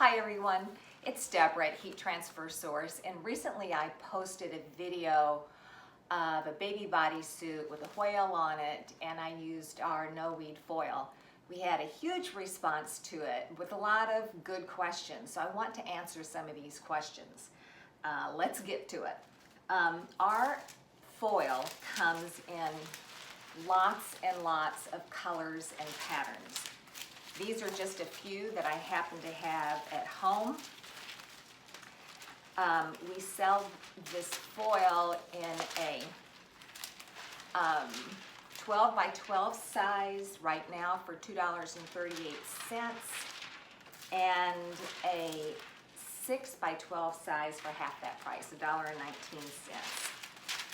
Hi everyone, it's Deborah at Heat Transfer Source, and recently I posted a video of a baby bodysuit with a whale on it, and I used our NoWeed Foil. We had a huge response to it with a lot of good questions, so I want to answer some of these questions. Let's get to it. Our foil comes in lots and lots of colors and patterns. These are just a few that I happen to have at home. We sell this foil in a 12 by 12 size right now for $2.38, and a 6 by 12 size for half that price, $1.19.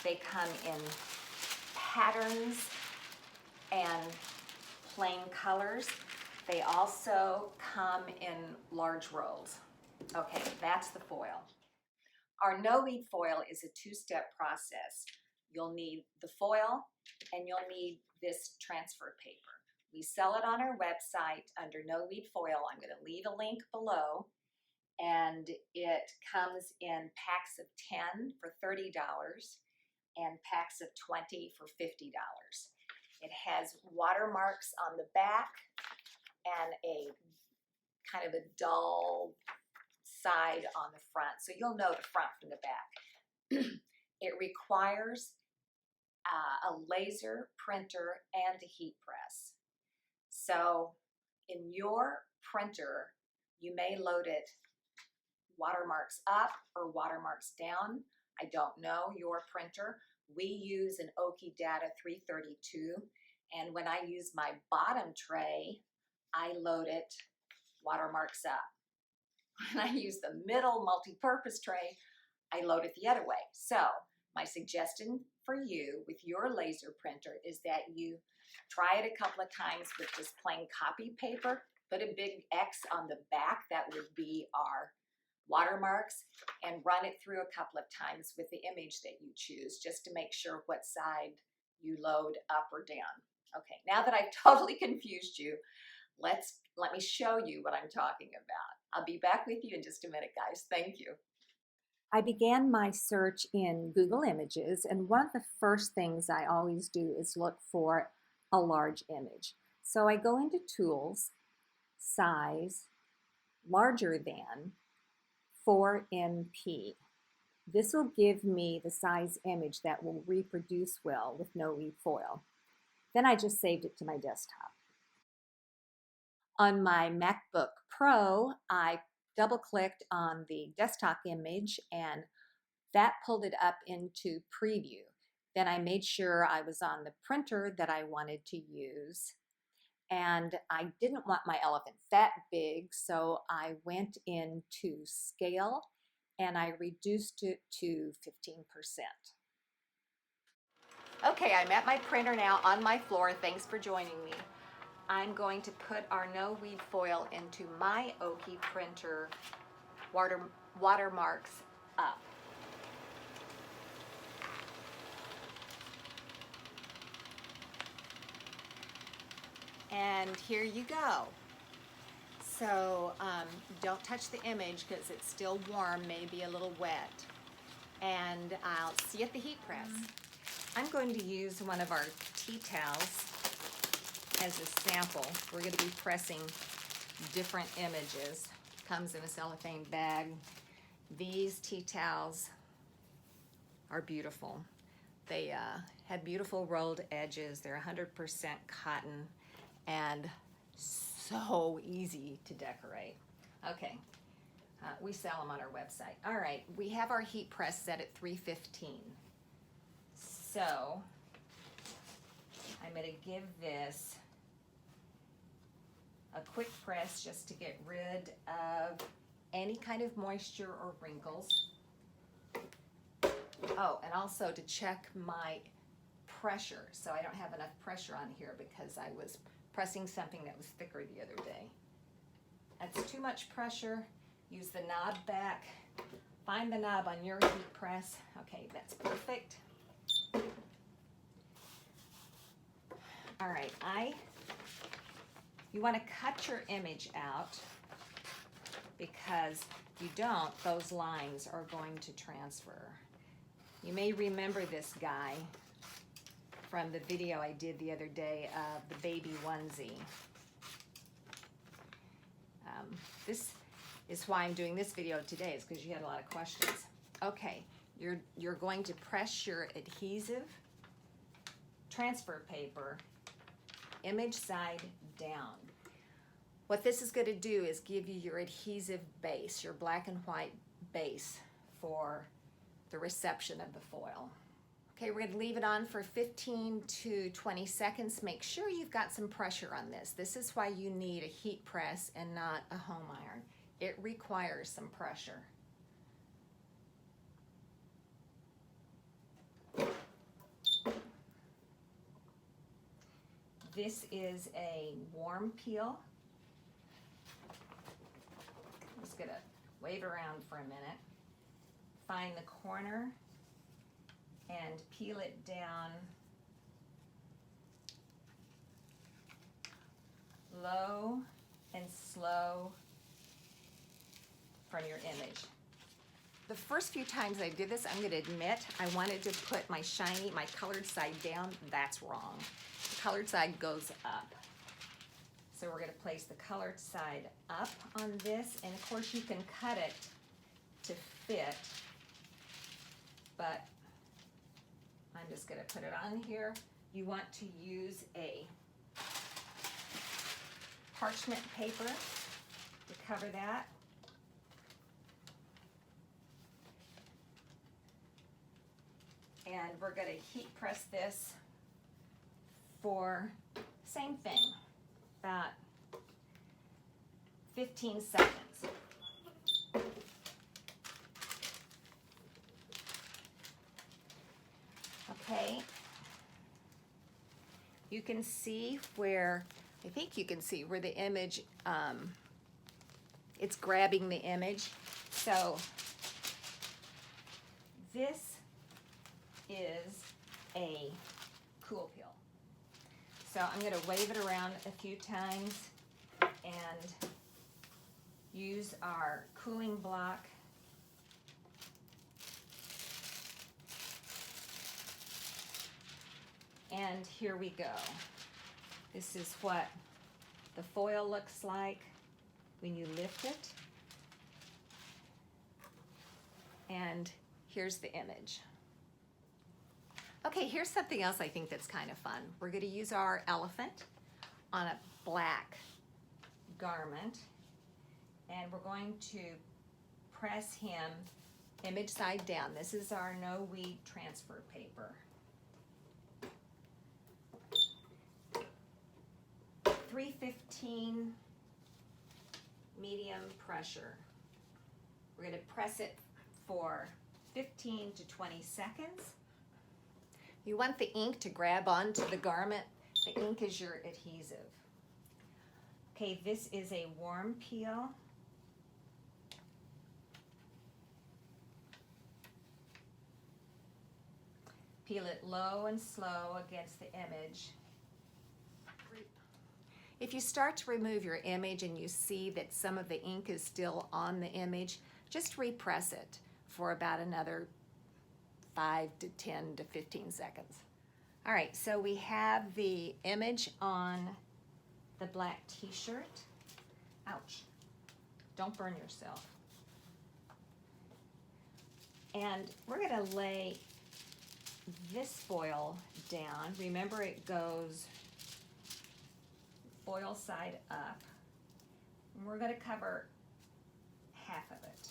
They come in patterns and plain colors. They also come in large rolls. Okay, that's the foil. Our NoWeed foil is a two-step process. You'll need the foil and you'll need this transfer paper. We sell it on our website under NoWeed Foil. I'm going to leave a link below, and it comes in packs of 10 for $30 and packs of 20 for $50. It has watermarks on the back and a kind of a dull side on the front, so you'll know the front from the back. It requires a laser printer and a heat press. So in your printer, you may load it watermarks up or watermarks down. I don't know your printer. We use an Oki Data 332, and when I use my bottom tray, I load it watermarks up. When I use the middle multi-purpose tray, I load it the other way. So my suggestion for you with your laser printer is that you try it a couple of times with just plain copy paper, put a big X on the back, that would be our watermarks, and run it through a couple of times with the image that you choose, just to make sure what side you load up or down. Okay, now that I've totally confused you, let me show you what I'm talking about. I'll be back with you in just a minute, guys. Thank you. I began my search in Google Images, and one of the first things I always do is look for a large image. So I go into Tools, Size, Larger Than, 4MP. This will give me the size image that will reproduce well with NoWeed Foil. Then I just saved it to my desktop. On my MacBook Pro, I double-clicked on the desktop image, and that pulled it up into preview. Then I made sure I was on the printer that I wanted to use, and I didn't want my elephant that big, so I went into scale and I reduced it to 15%. Okay, I'm at my printer now on my floor. Thanks for joining me. I'm going to put our NoWeed foil into my Oki printer watermarks up. And here you go. So don't touch the image because it's still warm, maybe a little wet. And I'll see you at the heat press. I'm going to use one of our tea towels as a sample. We're going to be pressing different images. Comes in a cellophane bag. These tea towels are beautiful. They have beautiful rolled edges. They're 100% cotton and so easy to decorate. Okay, we sell them on our website. All right, we have our heat press set at 315. So I'm going to give this a quick press just to get rid of any kind of moisture or wrinkles. Oh, and also to check my pressure. So I don't have enough pressure on here because I was pressing something that was thicker the other day. That's too much pressure. Use the knob back. Find the knob on your heat press. Okay, that's perfect. All right, you want to cut your image out because if you don't, those lines are going to transfer. You may remember this guy from the video I did the other day of the baby onesie. This is why I'm doing this video today, is because you had a lot of questions. Okay, you're going to press your adhesive transfer paper image side down. What this is going to do is give you your adhesive base, your black and white base for the reception of the foil. Okay, we're going to leave it on for 15 to 20 seconds. Make sure you've got some pressure on this. This is why you need a heat press and not a home iron. It requires some pressure. This is a warm peel. I'm just going to wave around for a minute. Find the corner and peel it down low and slow from your image. The first few times I did this, I'm going to admit, I wanted to put my shiny, my colored side down. That's wrong. The colored side goes up. So we're going to place the colored side up on this, and of course you can cut it to fit, but I'm just going to put it on here. You want to use a parchment paper to cover that. And we're going to heat press this for same thing, about 15 seconds. Okay, you can see where, I think you can see where the image, it's grabbing the image. So this is a cool peel. So I'm going to wave it around a few times and use our cooling block. And here we go. This is what the foil looks like when you lift it. And here's the image. Okay, here's something else I think that's kind of fun. We're going to use our elephant on a black garment, and we're going to press him image side down. This is our NoWeed transfer paper. 315 medium pressure. We're going to press it for 15 to 20 seconds. You want the ink to grab onto the garment. The ink is your adhesive. Okay, this is a warm peel. Peel it low and slow against the image. If you start to remove your image and you see that some of the ink is still on the image, just repress it for about another 5 to 10 to 15 seconds. All right, so we have the image on the black t-shirt. Ouch, don't burn yourself. And we're gonna lay this foil down. Remember, it goes foil side up. And we're gonna cover half of it.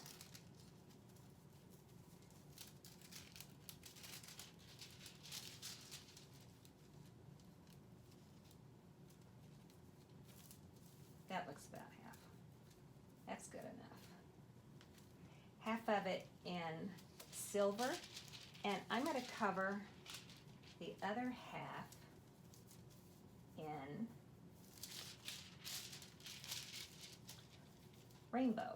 That looks about half. That's good enough. Half of it in silver, and I'm going to cover the other half in rainbow.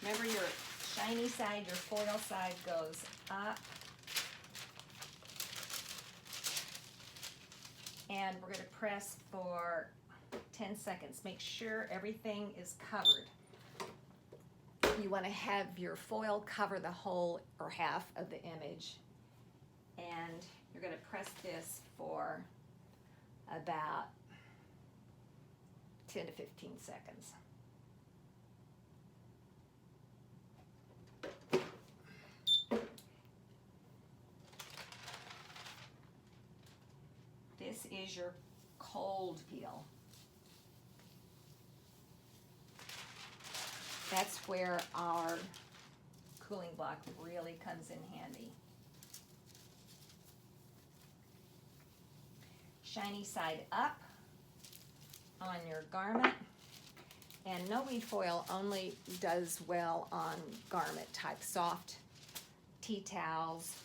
Remember, your shiny side, your foil side goes up. And we're going to press for 10 seconds. Make sure everything is covered. You want to have your foil cover the whole or half of the image. And you're going to press this for about 10 to 15 seconds. This is your cold peel. That's where our cooling block really comes in handy. Shiny side up on your garment. And NoWeed Foil only does well on garment type, soft tea towels,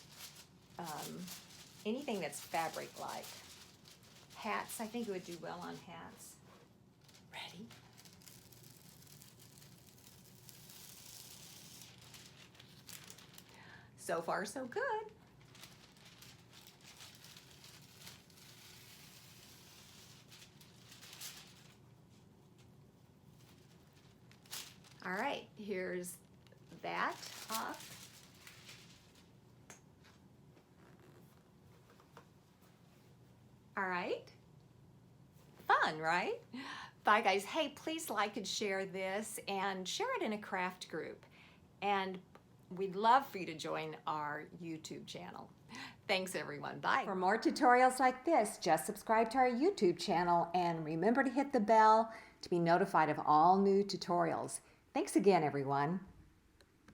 anything that's fabric-like. Hats, I think it would do well on hats. Ready? So far, so good. All right, here's that off. All right. Fun, right? Bye, guys. Hey, please like and share this and share it in a craft group. And we'd love for you to join our YouTube channel. Thanks, everyone. Bye. For more tutorials like this, just subscribe to our YouTube channel and remember to hit the bell to be notified of all new tutorials. Thanks again, everyone.